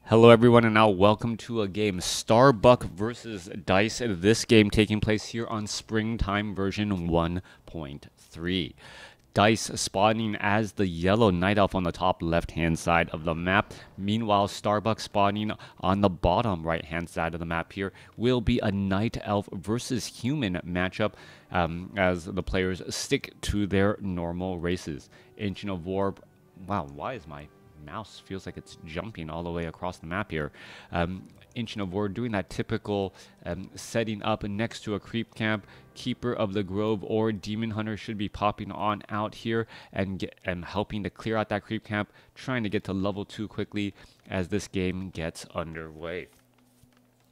Hello everyone, and now welcome to a game, Starbuck versus Dise. This game taking place here on Springtime version 1.3. Dise spawning as the yellow night elf on the top left-hand side of the map. Meanwhile, Starbuck spawning on the bottom right-hand side of the map here will be a night elf versus human matchup as the players stick to their normal races. Ancient of War. Wow, why is my mouse feels like it's jumping all the way across the map here. Ancient of War doing that typical setting up next to a creep camp. Keeper of the Grove or Demon Hunter should be popping on out here and helping to clear out that creep camp, trying to get to level 2 quickly as this game gets underway.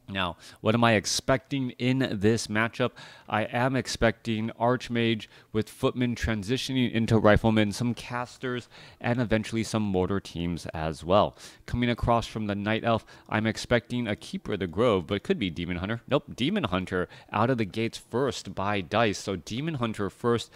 Now, what am I expecting in this matchup? I am expecting Archmage with Footmen transitioning into Riflemen, some casters, and eventually some mortar teams as well. Coming across from the Night Elf, I'm expecting a Keeper of the Grove, but it could be Demon Hunter. Nope, Demon Hunter out of the gates first by Dise. So Demon Hunter first,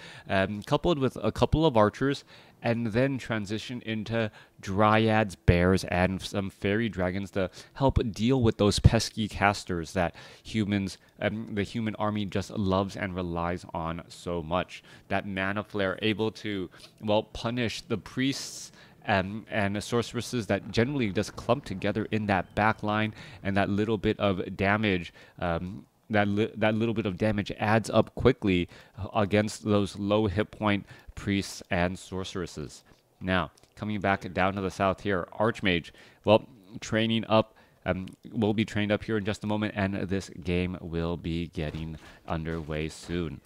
coupled with a couple of archers, and then transition into dryads, bears, and some fairy dragons to help deal with those pesky casters that the human army just loves and relies on so much. That mana flare able to, well, punish the priests and sorceresses that generally just clump together in that back line, and that little bit of damage that little bit of damage adds up quickly against those low hit point priests and sorceresses. Now, coming back down to the south here, Archmage, well, training up, will be trained up here in just a moment, and this game will be getting underway soon.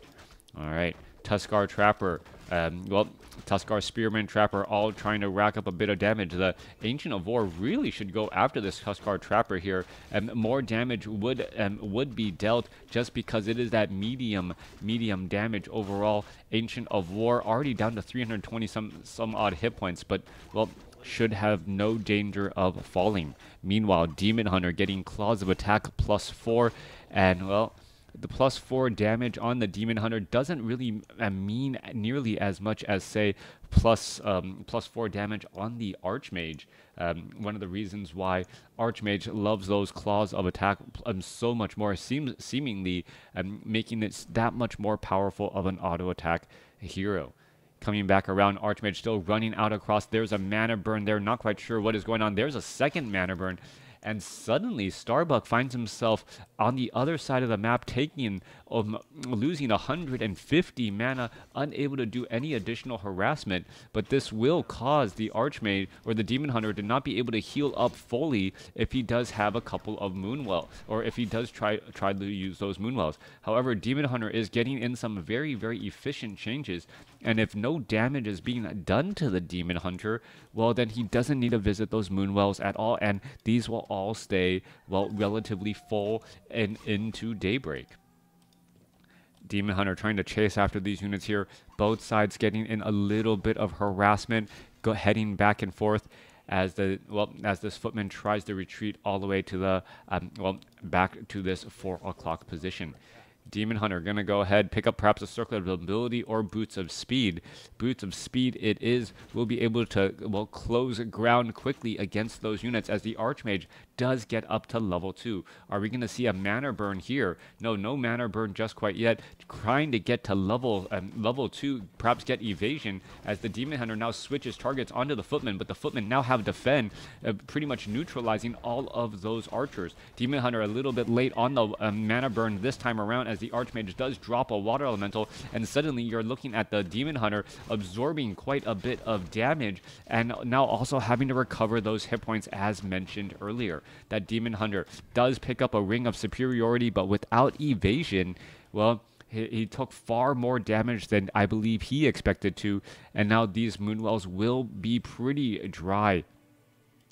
All right, Tuskar Trapper, Tuskar Spearman Trapper, all trying to rack up a bit of damage. The Ancient of War really should go after this Tuskar Trapper here. More damage would be dealt just because it is that medium damage overall. Ancient of War already down to 320 some odd hit points, but well, should have no danger of falling. Meanwhile, Demon Hunter getting Claws of Attack +4, and well, the +4 damage on the Demon Hunter doesn't really mean nearly as much as, say, +4 damage on the Archmage. One of the reasons why Archmage loves those Claws of Attack so much more, seemingly making it that much more powerful of an auto attack hero. Coming back around, Archmage still running out across. There's a mana burn there. Not quite sure what is going on. There's a second mana burn. And suddenly, Starbuck finds himself on the other side of the map, losing 150 mana, unable to do any additional harassment. But this will cause the Archmage or the Demon Hunter to not be able to heal up fully if he does have a couple of Moonwell, or if he does try to use those Moonwells. However, Demon Hunter is getting in some very, very efficient changes. And if no damage is being done to the Demon Hunter, well, then he doesn't need to visit those Moonwells at all, and these will all stay, well, relatively full and into daybreak. Demon Hunter trying to chase after these units here. Both sides getting in a little bit of harassment, heading back and forth as this footman tries to retreat all the way to the back to this 4 o'clock position. Demon Hunter going to go ahead, pick up perhaps a Circle of Ability or Boots of Speed. Boots of Speed it is. Will be able to, well, close ground quickly against those units as the Archmage does get up to level 2. Are we going to see a mana burn here? No mana burn just quite yet. Trying to get to level 2, perhaps get evasion as the Demon Hunter now switches targets onto the Footman, but the Footmen now have defend, pretty much neutralizing all of those archers. Demon Hunter a little bit late on the mana burn this time around as the Archmage does drop a water elemental, and suddenly you're looking at the Demon Hunter absorbing quite a bit of damage and now also having to recover those hit points as mentioned earlier. That Demon Hunter does pick up a Ring of Superiority, but without evasion, well, he took far more damage than I believe he expected to, and now these Moonwells will be pretty dry.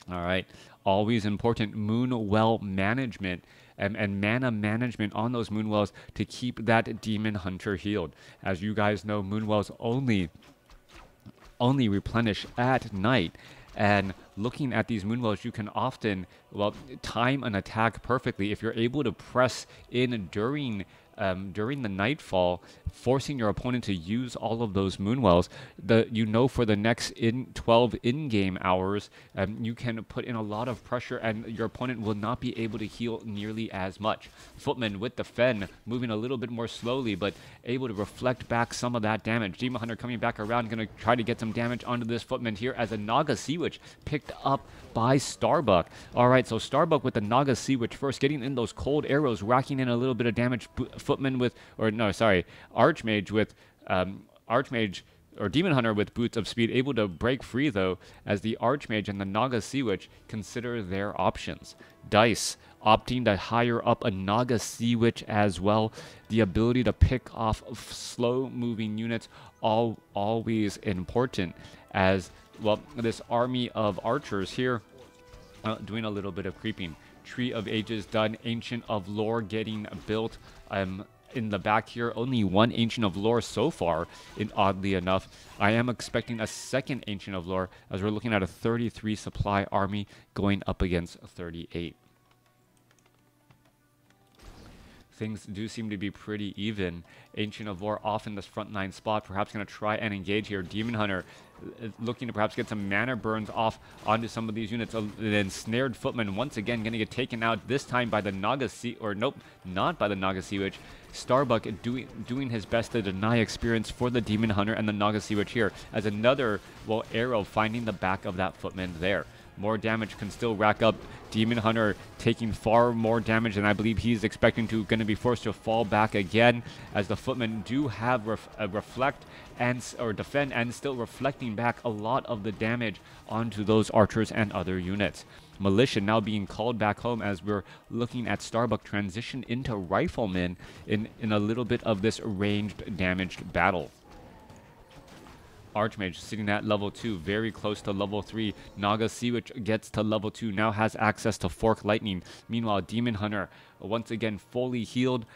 All right, always important Moonwell management and mana management on those Moonwells to keep that Demon Hunter healed. As you guys know, Moonwells only replenish at night, and looking at these Moonwells, you can often, well, time an attack perfectly if you're able to press in during during the nightfall, forcing your opponent to use all of those moonwells. For the next 12 in-game hours, you can put in a lot of pressure, and your opponent will not be able to heal nearly as much. Footman with the Fen moving a little bit more slowly, but able to reflect back some of that damage. Demon Hunter coming back around, going to try to get some damage onto this Footman here as a Naga Sea Witch picked up by Starbuck. Alright, so Starbuck with the Naga Sea Witch first, getting in those cold arrows, racking in a little bit of damage. Footman with, Archmage with, Demon Hunter with Boots of Speed, able to break free though, as the Archmage and the Naga Sea Witch consider their options. Dise opting to hire up a Naga Sea Witch as well. The ability to pick off slow-moving units, always important, as well. This army of archers here doing a little bit of creeping. Tree of Ages done. Ancient of Lore getting built. In the back here, only one Ancient of Lore so far, oddly enough. I am expecting a second Ancient of Lore, as we're looking at a 33 supply army going up against 38. Things do seem to be pretty even. Ancient of Lore off in this front line spot, perhaps going to try and engage here. Demon Hunter looking to perhaps get some mana burns off onto some of these units. Then Snared Footman once again going to get taken out, this time by the Naga Sea, or nope, not by the Naga Sea Witch. Starbuck doing his best to deny experience for the Demon Hunter and the Naga Sea Witch here, as another, arrow finding the back of that Footman there. More damage can still rack up. Demon Hunter taking far more damage than I believe he's expecting to. Going to be forced to fall back again, as the Footmen do have reflect or defend, and still reflecting back a lot of the damage onto those archers and other units. Militia now being called back home, as we're looking at Starbuck transition into Riflemen in a little bit of this ranged damaged battle. Archmage sitting at level 2, very close to level 3. Naga Sea Witch gets to level 2, now has access to Fork Lightning. Meanwhile, Demon Hunter, once again fully healed.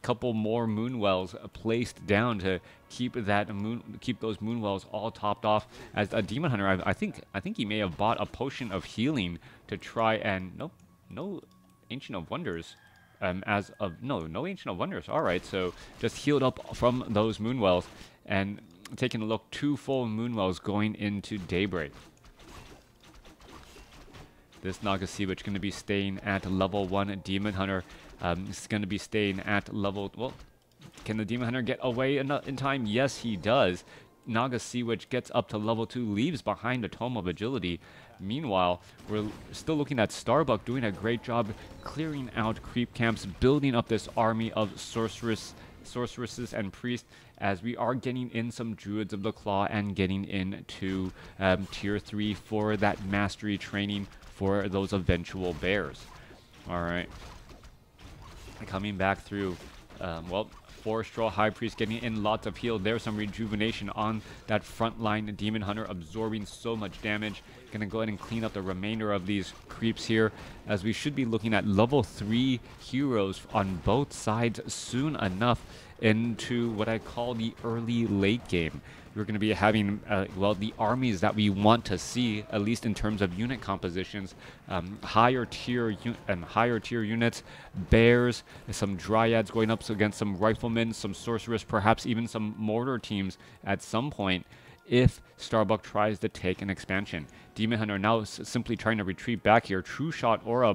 Couple more Moonwells placed down to keep those Moonwells all topped off. As a Demon Hunter, I think he may have bought a potion of healing to try and no Ancient of Wonders. No Ancient of Wonders. All right, so just healed up from those Moonwells, and taking a look, 2 full Moonwells going into Daybreak. This Naga Sea Witch going to be staying at level 1. Demon Hunter is going to be staying at level... Well, can the Demon Hunter get away in time? Yes, he does. Naga Sea Witch gets up to level 2, leaves behind a Tome of Agility. Meanwhile, we're still looking at Starbuck doing a great job clearing out creep camps, building up this army of sorceresses and priests, as we are getting in some Druids of the Claw and getting into tier 3 for that mastery training for those eventual bears. Alright. Coming back through, 4-Straw High Priest getting in lots of heal. There's some rejuvenation on that front line. Demon Hunter absorbing so much damage. Gonna go ahead and clean up the remainder of these creeps here, as we should be looking at level 3 heroes on both sides soon enough into what I call the early late game. We're going to be having, the armies that we want to see, at least in terms of unit compositions. Higher tier units, bears, some dryads going up against some riflemen, some sorcerers, perhaps even some mortar teams at some point, if Starbuck tries to take an expansion. Demon Hunter now simply trying to retreat back here. True Shot Aura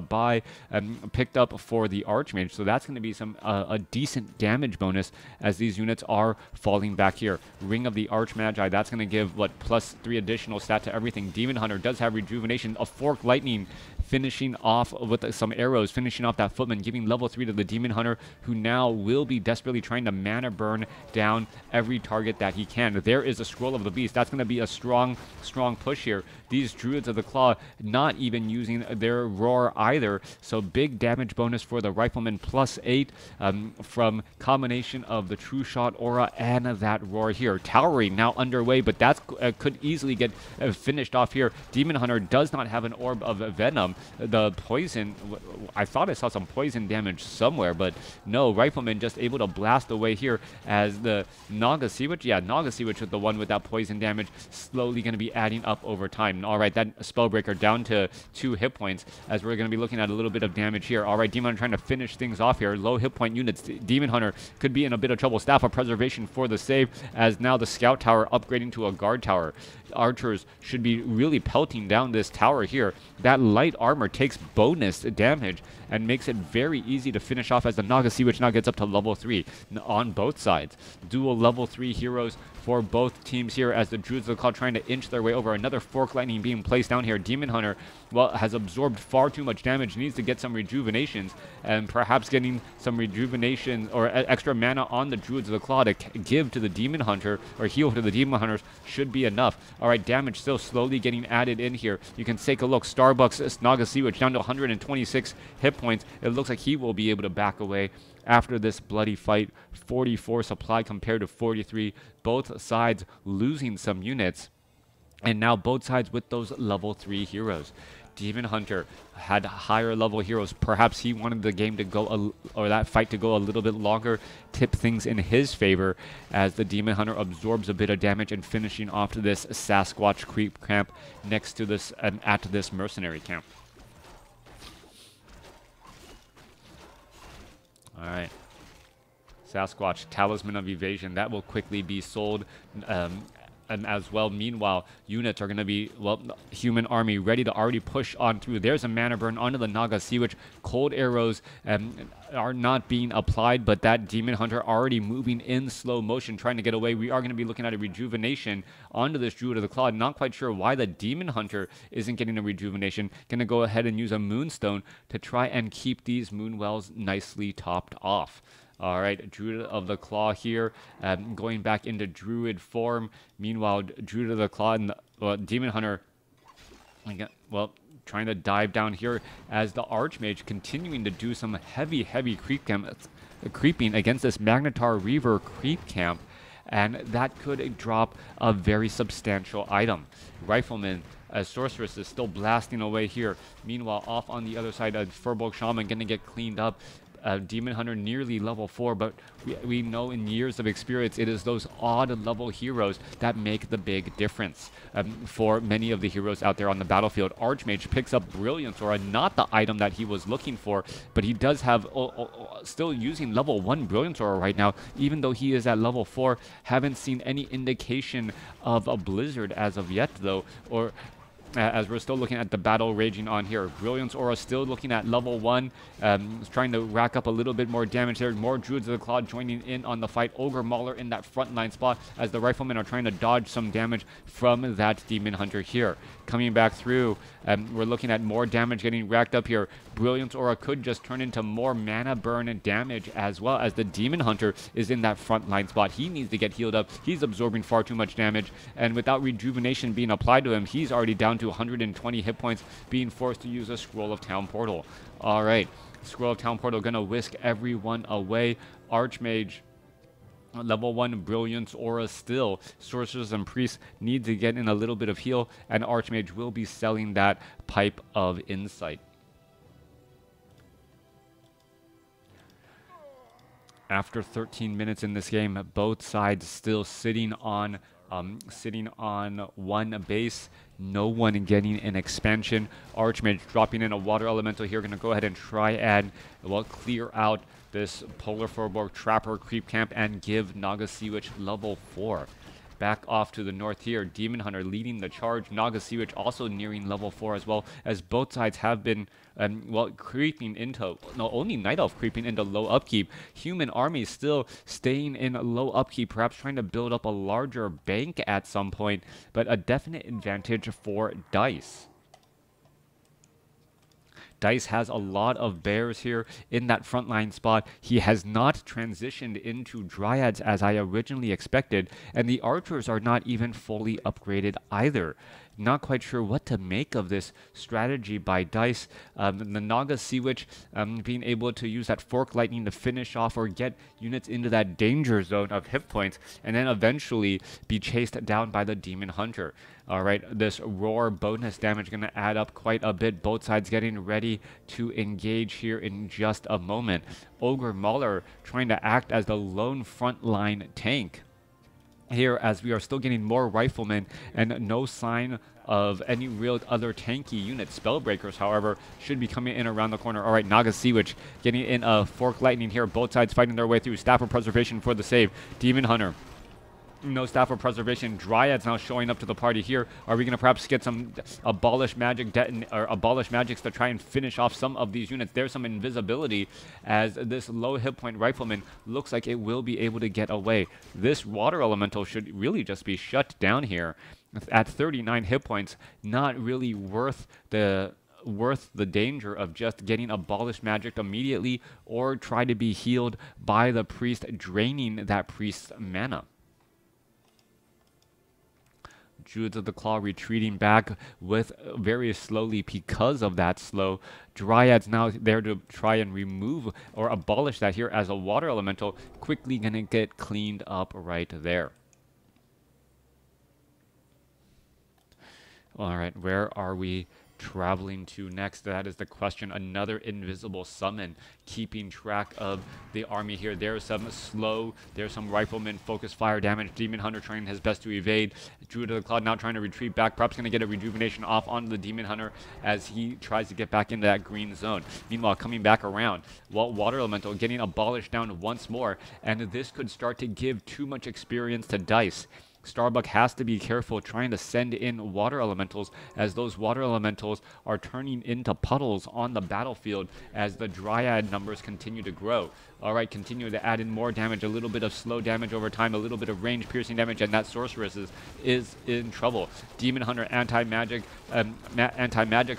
picked up for the Archmage, so that's going to be a decent damage bonus as these units are falling back here. Ring of the Archmagi, that's going to give, +3 additional stat to everything. Demon Hunter does have rejuvenation. A Fork Lightning finishing off with some arrows, finishing off that Footman, giving level 3 to the Demon Hunter, who now will be desperately trying to mana burn down every target that he can. There is a Scroll of the Beast. That's going to be a strong push here. These Druids of the Claw not even using their Roar either, so big damage bonus for the Rifleman, +8 from combination of the True Shot Aura and that Roar here. Towering now underway, but that could easily get finished off here. Demon Hunter does not have an Orb of Venom, the poison. I thought I saw some poison damage somewhere, but no, Rifleman just able to blast away here as the Naga Sea Witch. Yeah, Naga Sea Witch with the one with that poison damage, slowly going to be adding up over time. All right, that Spellbreaker down to 2 hit points as we're going to be looking at a little bit of damage here. All right, Demon Hunter trying to finish things off here. Low hit point units. Demon Hunter could be in a bit of trouble. Staff of Preservation for the save as now the Scout Tower upgrading to a Guard Tower. Archers should be really pelting down this tower here. That light armor takes bonus damage and makes it very easy to finish off as the Naga Sea Witch now gets up to level 3 on both sides. Dual level 3 heroes for both teams here as the Druids of the Claw trying to inch their way over. Another Fork Lightning being placed down here. Demon Hunter, well, has absorbed far too much damage, needs to get some rejuvenations, and perhaps getting some rejuvenation or extra mana on the Druids of the Claw to give to the Demon Hunter or heal to the Demon Hunters should be enough. All right, damage still slowly getting added in here. You can take a look. Starbuck's Naga Sea Witch down to 126 hit points. It looks like he will be able to back away after this bloody fight. 44 supply compared to 43. Both sides losing some units. And now both sides with those level 3 heroes. Demon Hunter had higher level heroes. Perhaps he wanted the game to go, or that fight to go a little bit longer, tip things in his favor as the Demon Hunter absorbs a bit of damage and finishing off to this Sasquatch creep camp next to this, at this mercenary camp. All right. Sasquatch, Talisman of Evasion, that will quickly be sold as well. Meanwhile, units are going to be, well, human army ready to already push on through. There's a mana burn onto the Naga Sea Witch. Cold arrows are not being applied, but that Demon Hunter already moving in slow motion, trying to get away. We are going to be looking at a rejuvenation onto this Druid of the Claw. Not quite sure why the Demon Hunter isn't getting a rejuvenation. Going to go ahead and use a Moonstone to try and keep these Moonwells nicely topped off. All right, Druid of the Claw here, going back into Druid form. Meanwhile, Druid of the Claw and Demon Hunter, well, trying to dive down here as the Archmage continuing to do some heavy creeping against this Magnetar Reaver creep camp, and that could drop a very substantial item. Rifleman, Sorceress is still blasting away here. Meanwhile, off on the other side, a Furbolg Shaman going to get cleaned up. Demon Hunter nearly level 4, but we know in years of experience it is those odd level heroes that make the big difference for many of the heroes out there on the battlefield. Archmage picks up Brilliance Aura, not the item that he was looking for, but he does have still using level 1 Brilliance Aura right now, even though he is at level 4. Haven't seen any indication of a Blizzard as of yet, though, or as we're still looking at the battle raging on here. Brilliance Aura still looking at level 1, trying to rack up a little bit more damage there. More Druids of the Claw joining in on the fight. Ogre Mauler in that front line spot as the Riflemen are trying to dodge some damage from that Demon Hunter here. Coming back through, we're looking at more damage getting racked up here. Brilliance Aura could just turn into more mana burn and damage, as well as the Demon Hunter is in that front line spot. He needs to get healed up. He's absorbing far too much damage, and without rejuvenation being applied to him, he's already down to 120 hit points, being forced to use a Scroll of Town Portal. All right, Scroll of Town Portal gonna whisk everyone away. Archmage, level 1 Brilliance Aura still. Sorcerers and Priests need to get in a little bit of heal, and Archmage will be selling that Pipe of Insight. After 13 minutes in this game, both sides still sitting on one base. No one getting an expansion. Archmage dropping in a water elemental here. Going to go ahead and try and, well, clear out this Polar Furbolg Trapper creep camp and give Naga Sea Witch level 4. Back off to the north here, Demon Hunter leading the charge. Naga Sea Witch also nearing level 4 as well, as both sides have been, well, creeping into, no, only Night Elf creeping into low upkeep. Human army still staying in low upkeep, perhaps trying to build up a larger bank at some point, but a definite advantage for Dise. Dise has a lot of bears here in that frontline spot. He has not transitioned into Dryads as I originally expected, and the archers are not even fully upgraded either. not quite sure what to make of this strategy by Dise. The Naga Sea Witch being able to use that Fork Lightning to finish off or get units into that danger zone of hit points, and then eventually be chased down by the Demon Hunter. All right, this Roar bonus damage going to add up quite a bit. Both sides getting ready to engage here in just a moment. Ogre Mauler trying to act as the lone frontline tank here, as we are still getting more riflemen and no sign of any real other tanky units. Spellbreakers, however, should be coming in around the corner. All right, Naga Sea Witch getting in a Fork Lightning here. Both sides fighting their way through. Staff of Preservation for the save. Demon Hunter, no Staff of Preservation. Dryads now showing up to the party here. Are we going to perhaps get some Abolish Magic or Abolish Magics to try and finish off some of these units? There's some invisibility, as this low hit point Rifleman looks like it will be able to get away. This Water Elemental should really just be shut down here at 39 hit points. Not really worth the danger of just getting Abolished Magic immediately, or try to be healed by the Priest, draining that Priest's mana. Druids of the Claw retreating back with very slowly because of that slow. Dryads now there to try and remove or abolish that here, as a Water Elemental quickly going to get cleaned up right there. All right, where are we traveling to next? That is the question. Another invisible summon keeping track of the army here. There's some slow, there's some rifleman focus fire damage. Demon Hunter trying his best to evade. Druid of the Cloud now trying to retreat back, perhaps going to get a rejuvenation off onto the Demon Hunter as he tries to get back into that green zone. Meanwhile, coming back around, Water Elemental getting abolished down once more, and this could start to give too much experience to Dise. Starbuck has to be careful trying to send in Water Elementals, as those Water Elementals are turning into puddles on the battlefield as the Dryad numbers continue to grow. All right, continue to add in more damage, a little bit of slow damage over time, a little bit of range piercing damage, and that Sorceress is in trouble. Demon Hunter anti-magic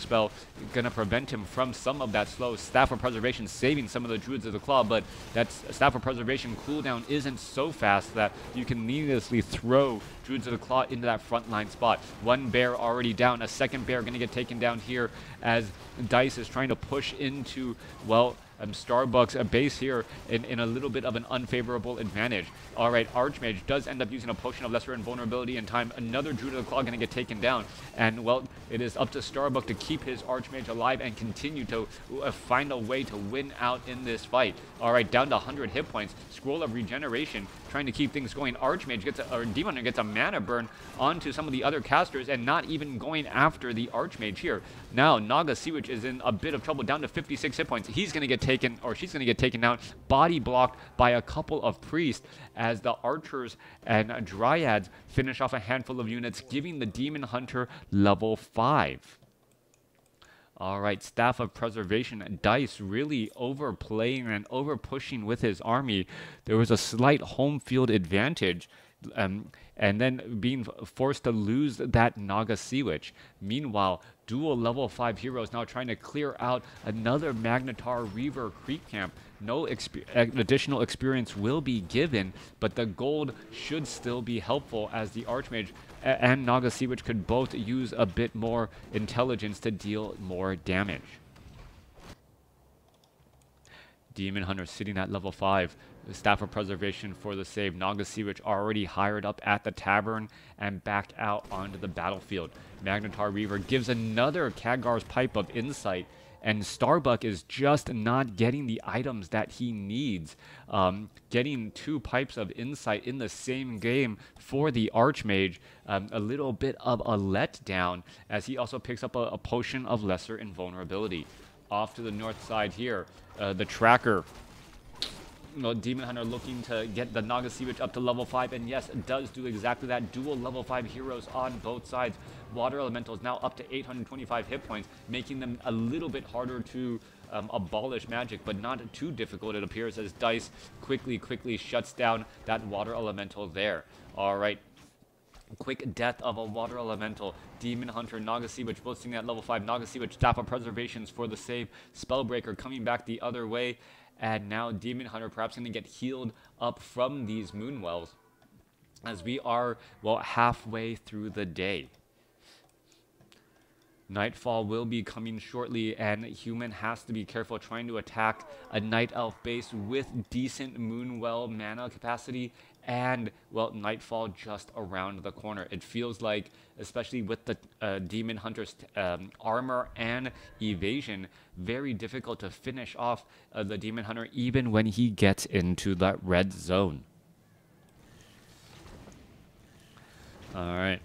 spell gonna prevent him from some of that slow. Staff of Preservation saving some of the Druids of the Claw, but that Staff of Preservation cooldown isn't so fast that you can needlessly throw Druids of the Claw into that frontline spot. One bear already down, a second bear gonna get taken down here as Dise is trying to push into, well, Starbuck's base here in a little bit of an unfavorable advantage. All right, Archmage does end up using a Potion of Lesser Invulnerability in time. Another Druid of the Claw going to get taken down. And, well, it is up to Starbuck to keep his Archmage alive and continue to find a way to win out in this fight. All right, down to 100 hit points. Scroll of Regeneration trying to keep things going. Archmage gets or Demon Hunter gets a mana burn onto some of the other casters, and not even going after the Archmage here. Now, Naga Sea Witch is in a bit of trouble, down to 56 hit points. He's going to get taken, or she's going to get taken down, body blocked by a couple of priests, as the archers and dryads finish off a handful of units, giving the Demon Hunter level 5. All right, Staff of Preservation. Dise really overplaying and over pushing with his army. There was a slight home field advantage, and then being forced to lose that Naga Sea Witch. Meanwhile, dual level 5 heroes now trying to clear out another Magnetar Reaver creep camp. No additional experience will be given, but the gold should still be helpful, as the Archmage and Naga Sea Witch could both use a bit more intelligence to deal more damage. Demon Hunter sitting at level 5. Staff of Preservation for the save. Naga Sea Witch already hired up at the tavern and back out onto the battlefield. Magnetar Reaver gives another Khadgar's Pipe of Insight, and Starbuck is just not getting the items that he needs. Getting 2 Pipes of Insight in the same game for the Archmage, a little bit of a letdown, as he also picks up a Potion of Lesser Invulnerability. Off to the north side here, the Tracker. Demon Hunter looking to get the Naga Sea Witch up to level 5, and yes, it does do exactly that. Dual level 5 heroes on both sides. Water Elementals now up to 825 hit points, making them a little bit harder to abolish magic, but not too difficult, it appears, as Dise quickly shuts down that Water Elemental there. All right. Quick death of a Water Elemental. Demon Hunter, Naga Sea Witch both sitting at level 5. Naga Sea Witch, Staff of Preservations for the save. Spellbreaker coming back the other way. And now Demon Hunter perhaps going to get healed up from these Moonwells, as we are, well, halfway through the day. Nightfall will be coming shortly, and human has to be careful trying to attack a Night Elf base with decent Moonwell mana capacity and, well, Nightfall just around the corner. It feels like, especially with the Demon Hunter's armor and evasion, very difficult to finish off the Demon Hunter even when he gets into that red zone. All right.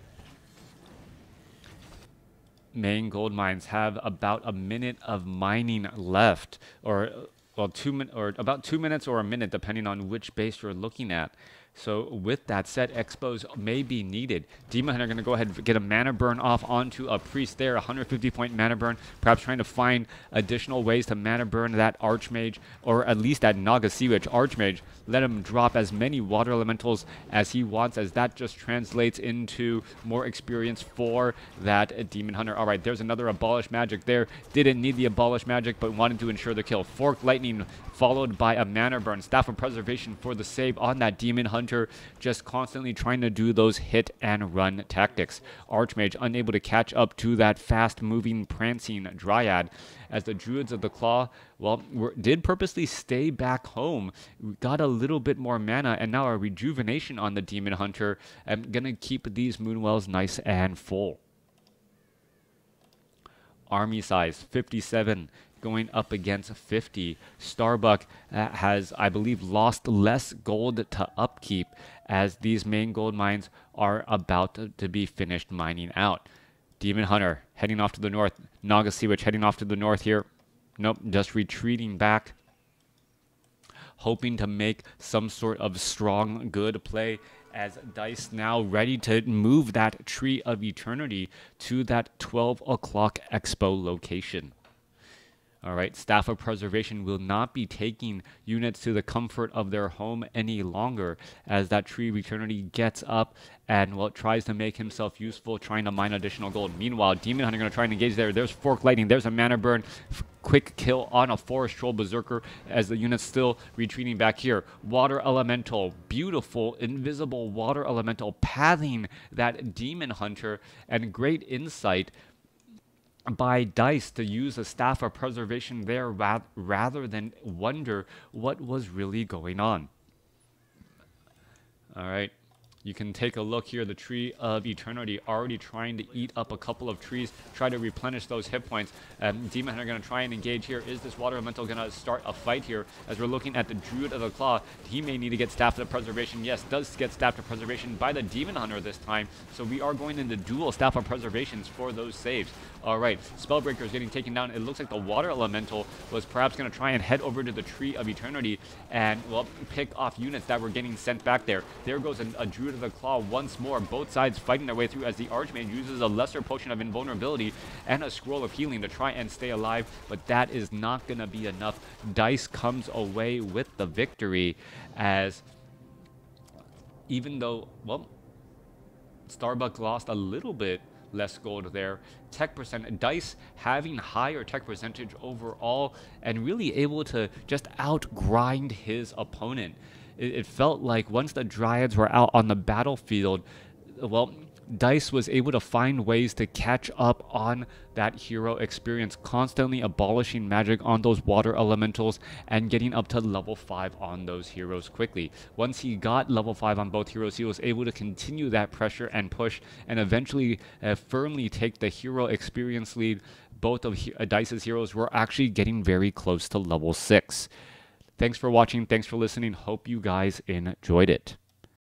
Main gold mines have about a minute of mining left, or well, about 2 minutes or a minute, depending on which base you're looking at. So with that said, expos may be needed. Demon Hunter going to go ahead and get a mana burn off onto a priest there, 150 point mana burn, perhaps trying to find additional ways to mana burn that Archmage, or at least that Naga Sea Witch Archmage. Let him drop as many water elementals as he wants, as that just translates into more experience for that Demon Hunter. All right, there's another Abolish Magic there. Didn't need the Abolish Magic, but wanted to ensure the kill. Fork Lightning followed by a mana burn. Staff of Preservation for the save on that Demon Hunter, just constantly trying to do those hit and run tactics. Archmage unable to catch up to that fast moving prancing Dryad, as the Druids of the Claw, well, did purposely stay back home. We got a little bit more mana and now a rejuvenation on the Demon Hunter. I'm gonna keep these Moonwells nice and full. Army size 57 going up against 50. Starbuck has, I believe, lost less gold to upkeep, as these main gold mines are about to be finished mining out. Demon Hunter heading off to the north. Naga Sea Witch heading off to the north here. Nope, just retreating back, hoping to make some sort of strong, good play, as Dise now ready to move that Tree of Eternity to that 12 o'clock Expo location. All right, Staff of Preservation will not be taking units to the comfort of their home any longer, as that Tree of Eternity gets up and, well, tries to make himself useful, trying to mine additional gold. Meanwhile, Demon Hunter going to try and engage there. There's Fork Lightning. There's a mana burn. Quick kill on a Forest Troll Berserker, as the unit's still retreating back here. Water Elemental. Beautiful, invisible Water Elemental pathing that Demon Hunter, and great insight by Dise to use a Staff of Preservation there rather than wonder what was really going on. All right, you can take a look here. The Tree of Eternity already trying to eat up a couple of trees, try to replenish those hit points. Demon Hunter going to try and engage here. Is this Water Elemental going to start a fight here? As we're looking at the Druid of the Claw, he may need to get Staff of Preservation. Yes, does get Staff of Preservation by the Demon Hunter this time. So we are going into dual Staff of Preservations for those saves. All right, Spellbreaker is getting taken down. It looks like the Water Elemental was perhaps going to try and head over to the Tree of Eternity and, well, pick off units that were getting sent back there. There goes a Druid of the Claw once more. Both sides fighting their way through, as the Archmage uses a lesser potion of invulnerability and a scroll of healing to try and stay alive, but that is not going to be enough. Dise comes away with the victory, as even though, well, Starbuck lost a little bit less gold there. Tech percent, Dise having higher tech percentage overall and really able to just outgrind his opponent. It felt like once the Dryads were out on the battlefield, well, Dise was able to find ways to catch up on that hero experience, constantly abolishing magic on those water elementals and getting up to level 5 on those heroes quickly. Once he got level 5 on both heroes, he was able to continue that pressure and push, and eventually firmly take the hero experience lead. Both of Dice's heroes were actually getting very close to level 6. Thanks for watching. Thanks for listening. Hope you guys enjoyed it.